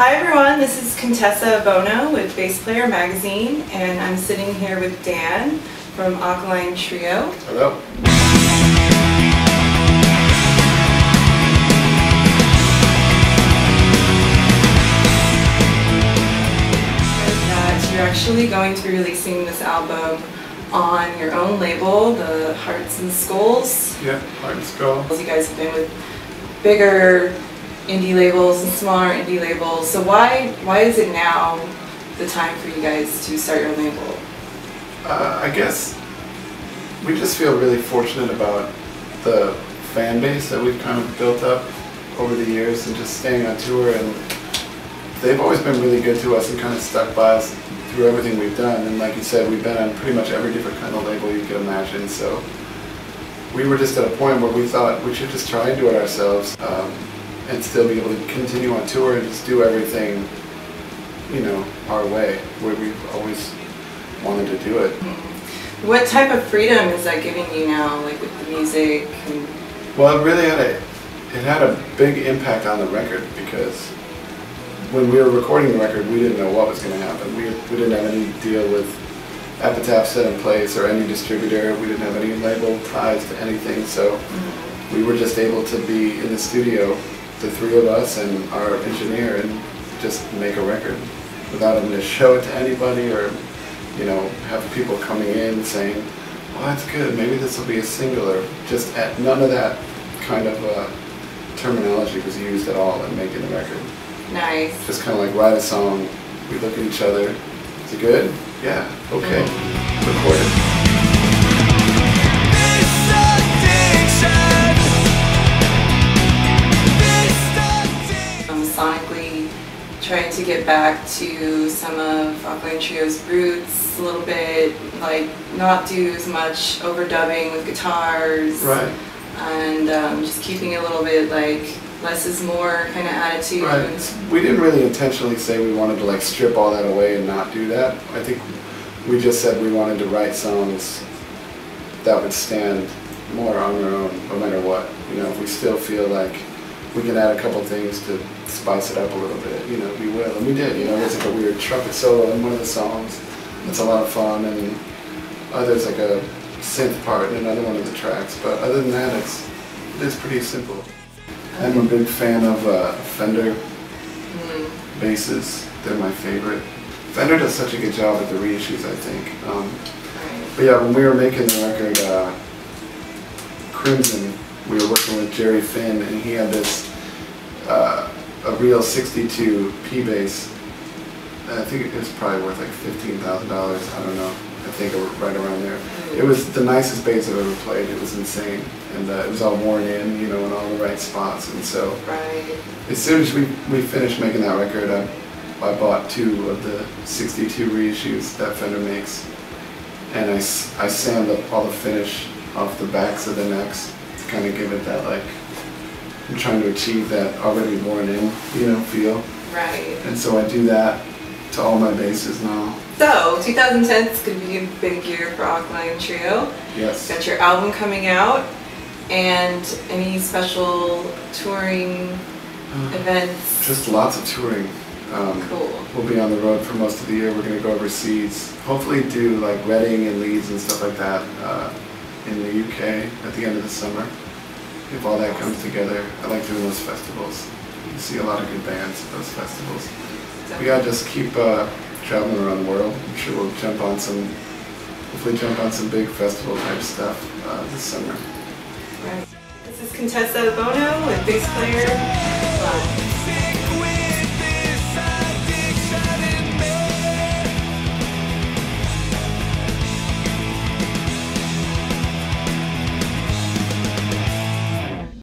Hi everyone, this is Contessa Bono with Bass Player Magazine, and I'm sitting here with Dan from Alkaline Trio. Hello. That you're actually going to be releasing this album on your own label, the Hearts and Skulls. Yeah, Heart and Skull. You guys have been with bigger indie labels and smaller indie labels, so why is it now the time for you guys to start your label? I guess we just feel really fortunate about the fan base that we've kind of built up over the years and just staying on tour, and they've always been really good to us and kind of stuck by us through everything we've done. And like you said, we've been on pretty much every different kind of label you could imagine, so we were just at a point where we thought we should just try and do it ourselves. And still be able to continue on tour and just do everything, you know, our way, where we've always wanted to do it. What type of freedom is that giving you now, like with the music? Well, it really had a big impact on the record, because when we were recording the record, we didn't know what was going to happen. We didn't have any deal with Epitaph set in place or any distributor. We didn't have any label ties to anything, so we were just able to be in the studio, the three of us and our engineer, and just make a record without having to show it to anybody or, you know, have people coming in saying, well, that's good, maybe this will be a single, or just none of that kind of terminology was used at all in making the record. Nice. Just kind of like write a song, we look at each other, is it good? Yeah, okay, record it. Sonically trying to get back to some of Alkaline Trio's roots a little bit, like not do as much overdubbing with guitars, right, and just keeping a little bit like less is more kind of attitude. Right. We didn't really intentionally say we wanted to like strip all that away and not do that. I think we just said we wanted to write songs that would stand more on their own no matter what. You know, if we still feel like we can add a couple things to spice it up a little bit, you know, we will. And we did, you know, there's like a weird trumpet solo in one of the songs. It's a lot of fun, and there's like a synth part in another one of the tracks. But other than that, it's pretty simple. I'm a big fan of Fender basses. They're my favorite. Fender does such a good job with the reissues, I think. But yeah, when we were making the record, Crimson, we were working with Jerry Finn, and he had this, a real 62 P bass. I think it was probably worth like $15,000, I don't know. I think right around there. It was the nicest bass I've ever played. It was insane. And it was all worn in, you know, in all the right spots. And so, as soon as we finished making that record, I bought 2 of the 62 reissues that Fender makes. And I sanded up all the finish off the backs of the necks, kind of give it that, like, I'm trying to achieve that already worn in, you know, feel. Right. And so I do that to all my basses now. So 2010 is going to be a big year for Alkaline Trio. Yes. Got your album coming out, and any special touring events? Just lots of touring. Cool. We'll be on the road for most of the year. We're going to go overseas. Hopefully do like Reading and Leeds and stuff like that. In the UK at the end of the summer. If all that comes together, I like doing those festivals. You see a lot of good bands at those festivals. We gotta just keep traveling around the world. I'm sure we'll hopefully jump on some big festival type stuff this summer. Right. This is Contessa Bono with Bass Player Magazine.